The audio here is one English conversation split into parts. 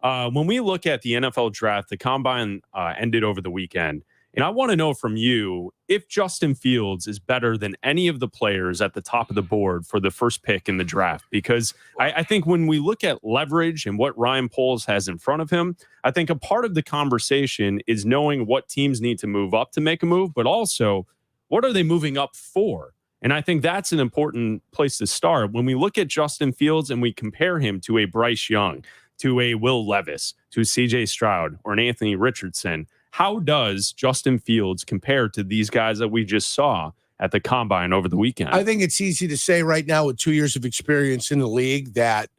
When we look at the NFL draft, the combine ended over the weekend. And I want to know from you if Justin Fields is better than any of the players at the top of the board for the first pick in the draft. Because I think when we look at leverage and what Ryan Poles has in front of him, I think a part of the conversation is knowing what teams need to move up to make a move, but also what are they moving up for? And I think that's an important place to start. When we look at Justin Fields and we compare him to a Bryce Young, to a Will Levis, to CJ Stroud, or an Anthony Richardson, how does Justin Fields compare to these guys that we just saw at the combine over the weekend? I think it's easy to say right now with 2 years of experience in the league that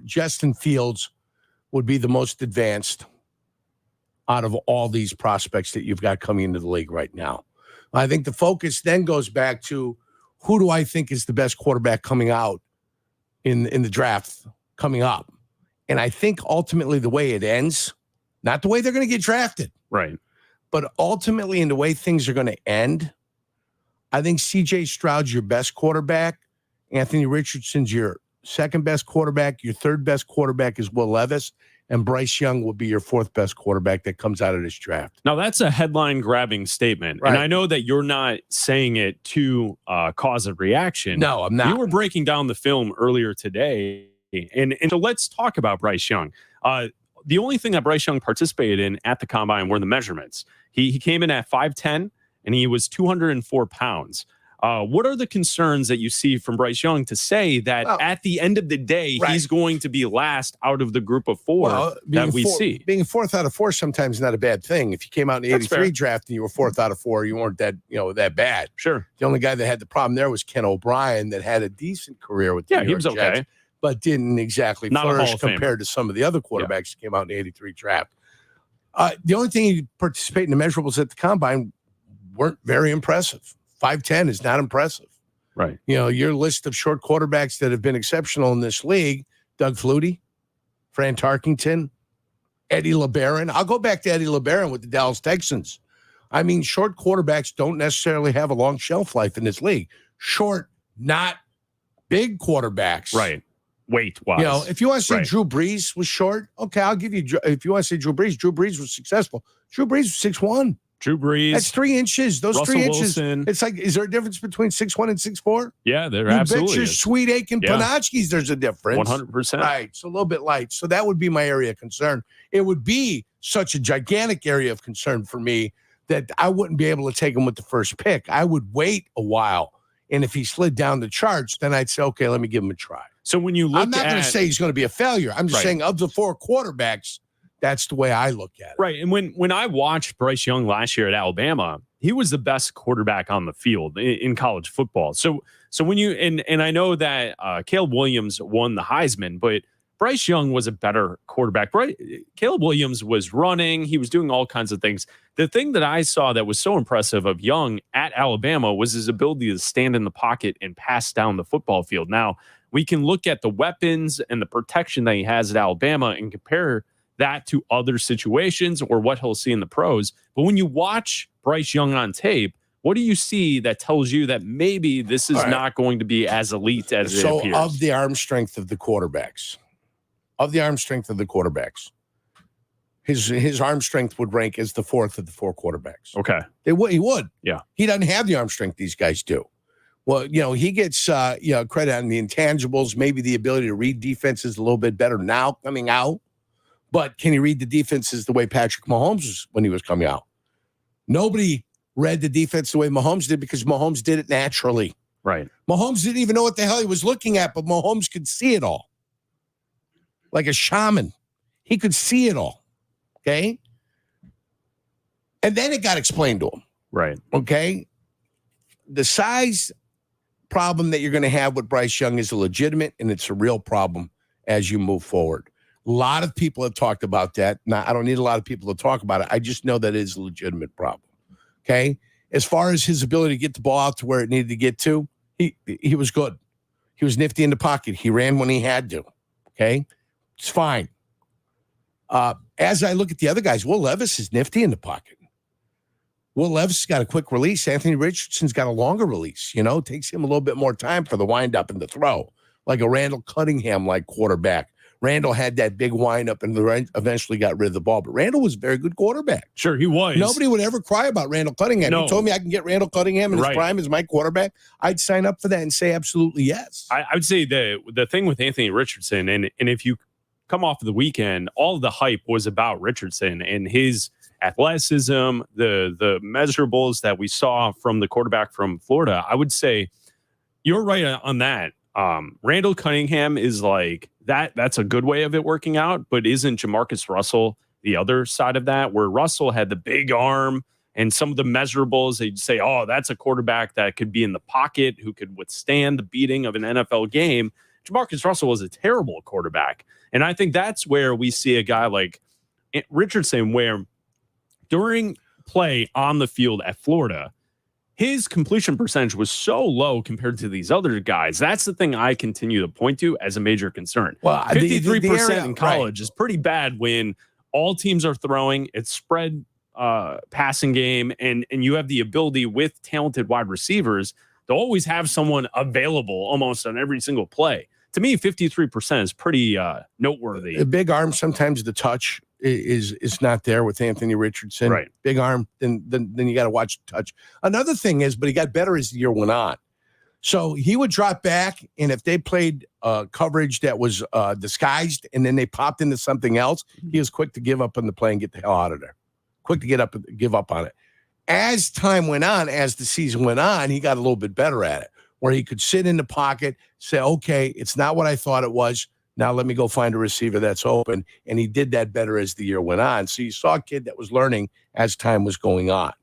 Justin Fields would be the most advanced out of all these prospects that you've got coming into the league right now. I think the focus then goes back to who do I think is the best quarterback coming out in the draft coming up. And I think ultimately the way it ends, not the way they're going to get drafted, right, but ultimately in the way things are going to end, I think C.J. Stroud's your best quarterback. Anthony Richardson's your second best quarterback. Your third best quarterback is Will Levis. And Bryce Young will be your fourth best quarterback that comes out of this draft. Now, that's a headline-grabbing statement. Right. And I know that you're not saying it to cause a reaction. No, I'm not. You were breaking down the film earlier today. And so let's talk about Bryce Young. The only thing that Bryce Young participated in at the combine were the measurements. He came in at 5'10", and he was 204 pounds. What are the concerns that you see from Bryce Young to say that at the end of the day, he's going to be last out of the group of four that we see? Being fourth out of four sometimes is not a bad thing. If you came out in the 83 draft and you were fourth out of four, you weren't that bad. Sure. The only guy that had the problem there was Ken O'Brien that had a decent career with the New York Jets, but didn't exactly flourish compared to some of the other quarterbacks that came out in the 83 draft. The only thing you participate in the measurables at the combine weren't very impressive. 5'10" is not impressive. Right. You know, your list of short quarterbacks that have been exceptional in this league, Doug Flutie, Fran Tarkington, Eddie LeBaron. I'll go back to Eddie LeBaron with the Dallas Texans. I mean, short quarterbacks don't necessarily have a long shelf life in this league. Short, not big quarterbacks. Right. Weight-wise. You know, if you want to say Drew Brees was short, okay, I'll give you. If you want to say Drew Brees was successful. Drew Brees was 6'1". Drew Brees. That's 3 inches. Those Russell 3 inches. Wilson. It's like, is there a difference between 6'1" and 6'4"? Yeah, there absolutely is. You bet your is. sweet aching Panachkis there's a difference. 100%. Right. So a little bit light. So that would be my area of concern. It would be such a gigantic area of concern for me that I wouldn't be able to take him with the first pick. I would wait a while. And if he slid down the charts, then I'd say, okay, let me give him a try. So when you look I'm not going to say he's going to be a failure. I'm just saying of the four quarterbacks, that's the way I look at it. Right. And when I watched Bryce Young last year at Alabama, he was the best quarterback on the field in college football. So when you and I know that Caleb Williams won the Heisman, but Bryce Young was a better quarterback. Caleb Williams was running. He was doing all kinds of things. The thing that I saw that was so impressive of Young at Alabama was his ability to stand in the pocket and pass down the football field. Now, we can look at the weapons and the protection that he has at Alabama and compare that to other situations or what he'll see in the pros. But when you watch Bryce Young on tape, what do you see that tells you that maybe this is not going to be as elite as it appears? So of the arm strength of the quarterbacks, his arm strength would rank as the fourth of the four quarterbacks. Okay. He would. Yeah. He doesn't have the arm strength these guys do. Well, you know, he gets credit on the intangibles, maybe the ability to read defenses a little bit better now coming out. But can he read the defenses the way Patrick Mahomes was when he was coming out? Nobody read the defense the way Mahomes did because Mahomes did it naturally. Right. Mahomes didn't even know what the hell he was looking at, but Mahomes could see it all. Like a shaman. He could see it all. Okay? And then it got explained to him. Right. Okay? The size problem that you're going to have with Bryce Young is a legitimate and it's a real problem as you move forward. A lot of people have talked about that. Now, I don't need a lot of people to talk about it. I just know that it is a legitimate problem. Okay? As far as his ability to get the ball out to where it needed to get to, he was good. He was nifty in the pocket. He ran when he had to. Okay? It's fine. As I look at the other guys, Will Levis is nifty in the pocket. Will Levis has got a quick release. Anthony Richardson's got a longer release. You know, it takes him a little bit more time for the windup and the throw, like a Randall Cunningham-like quarterback Randall had that big windup and eventually got rid of the ball. But Randall was a very good quarterback. Sure, he was. Nobody would ever cry about Randall Cunningham. No. You told me I can get Randall Cunningham in his prime as my quarterback. I'd sign up for that and say absolutely yes. I would say the thing with Anthony Richardson, and if you come off of the weekend, all of the hype was about Richardson and his athleticism, the measurables that we saw from the quarterback from Florida. I would say you're right on that. Randall Cunningham is like that. That's a good way of it working out, but isn't Jamarcus Russell the other side of that, where Russell had the big arm and some of the measurables, they'd say, oh, that's a quarterback that could be in the pocket, who could withstand the beating of an NFL game. Jamarcus Russell was a terrible quarterback. And I think that's where we see a guy like Richardson, where during play on the field at Florida, his completion percentage was so low compared to these other guys. That's the thing I continue to point to as a major concern. Well, 53% in college is pretty bad when all teams are throwing. It's spread passing game, and you have the ability with talented wide receivers to always have someone available almost on every single play. To me, 53% is pretty noteworthy. A big arm, sometimes the touch is not there with Anthony Richardson. Right. Big arm, then you got to watch the touch. Another thing is, but he got better as the year went on. So he would drop back, and if they played coverage that was disguised and then they popped into something else, he was quick to give up on the play and get the hell out of there. Quick to give up on it. As time went on, as the season went on, he got a little bit better at it, where he could sit in the pocket, say, okay, it's not what I thought it was. Now let me go find a receiver that's open. And he did that better as the year went on. So you saw a kid that was learning as time was going on.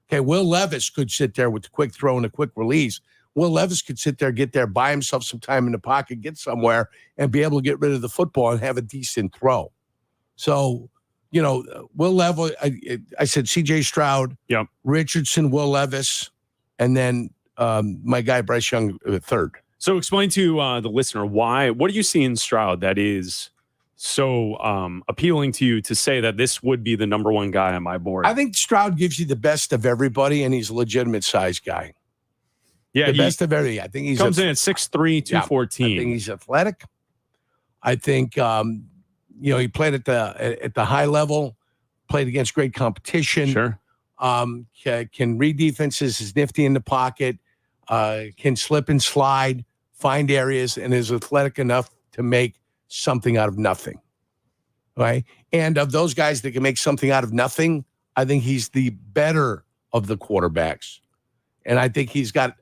Okay, Will Levis could sit there with the quick throw and a quick release. Will Levis could sit there, get there, buy himself some time in the pocket, get somewhere, and be able to get rid of the football and have a decent throw. So, Will Levis, I said C.J. Stroud, yep. Richardson, Will Levis, and then my guy Bryce Young third. So explain to the listener what do you see in Stroud that is so appealing to you to say that this would be the number one guy on my board? I think Stroud gives you the best of everybody, and he's a legitimate size guy. Yeah, the best of everybody. I think he comes in at 6'3", 214. I think he's athletic. I think he played at the high level, played against great competition. Sure. Can read defenses, is nifty in the pocket, can slip and slide, find areas, and is athletic enough to make something out of nothing. Right? And of those guys that can make something out of nothing, I think he's the better of the quarterbacks. And I think he's got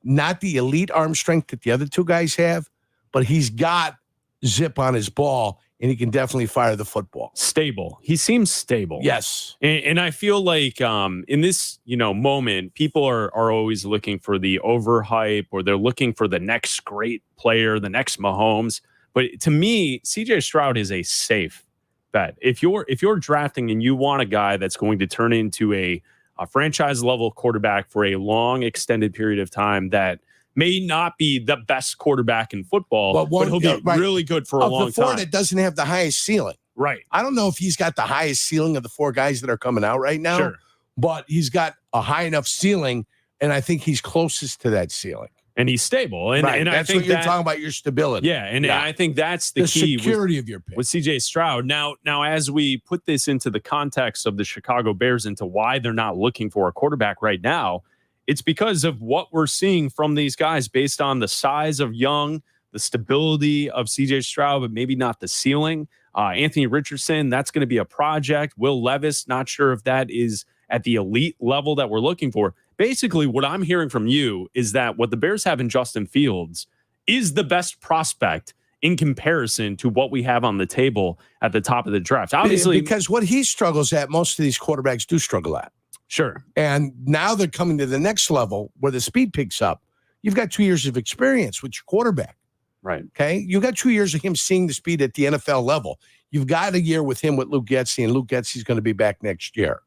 not the elite arm strength that the other two guys have, but he's got zip on his ball, and he can definitely fire the football. Stable. He seems stable. Yes. And I feel like in this, moment, people are always looking for the overhype, or they're looking for the next great player, the next Mahomes. But to me, CJ Stroud is a safe bet. If you're drafting and you want a guy that's going to turn into a franchise level quarterback for a long extended period of time, that may not be the best quarterback in football, but he'll be really good for a long time. Of the four that doesn't have the highest ceiling. Right. I don't know if he's got the highest ceiling of the four guys that are coming out right now, sure, but he's got a high enough ceiling, and I think he's closest to that ceiling. And he's stable. And, right. and that's I think what you're talking about, your stability. Yeah, and I think that's the key. Security of your pick. With CJ Stroud. Now, as we put this into the context of the Chicago Bears, into why they're not looking for a quarterback right now, it's because of what we're seeing from these guys based on the size of Young, the stability of CJ Stroud, but maybe not the ceiling. Anthony Richardson, that's going to be a project. Will Levis, not sure if that is at the elite level that we're looking for. Basically, what I'm hearing from you is that what the Bears have in Justin Fields is the best prospect in comparison to what we have on the table at the top of the draft. Obviously, because what he struggles at, most of these quarterbacks do struggle at. Sure. And now they're coming to the next level where the speed picks up. You've got 2 years of experience with your quarterback. Right. Okay. You got 2 years of him seeing the speed at the NFL level. You've got a year with him with Luke Getsy, and Luke Getsy's going to be back next year.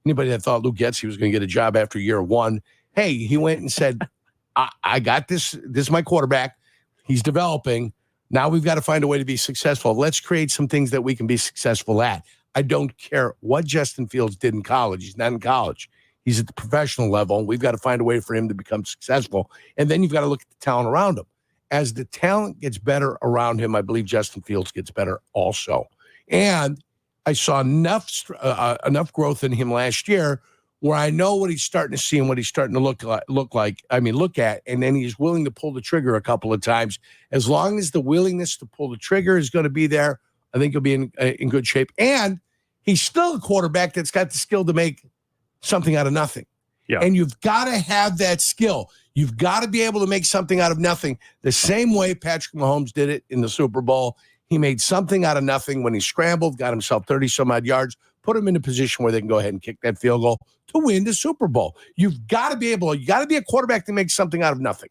Anybody that thought Luke Getsy was going to get a job after year one, hey, he went and said, I got this. This is my quarterback. He's developing. Now we've got to find a way to be successful. Let's create some things that we can be successful at. I don't care what Justin Fields did in college. He's not in college. He's at the professional level. We've got to find a way for him to become successful. And then you've got to look at the talent around him. as the talent gets better around him, I believe Justin Fields gets better also. And I saw enough growth in him last year where I know what he's starting to see and what he's starting to look at, and then he's willing to pull the trigger a couple of times. As long as the willingness to pull the trigger is going to be there, I think he'll be in good shape. And he's still a quarterback that's got the skill to make something out of nothing. Yeah. And you've got to have that skill. You've got to be able to make something out of nothing the same way Patrick Mahomes did it in the Super Bowl. He made something out of nothing when he scrambled, got himself 30-some-odd yards, put him in a position where they can go ahead and kick that field goal to win the Super Bowl. You got to be a quarterback that makes something out of nothing.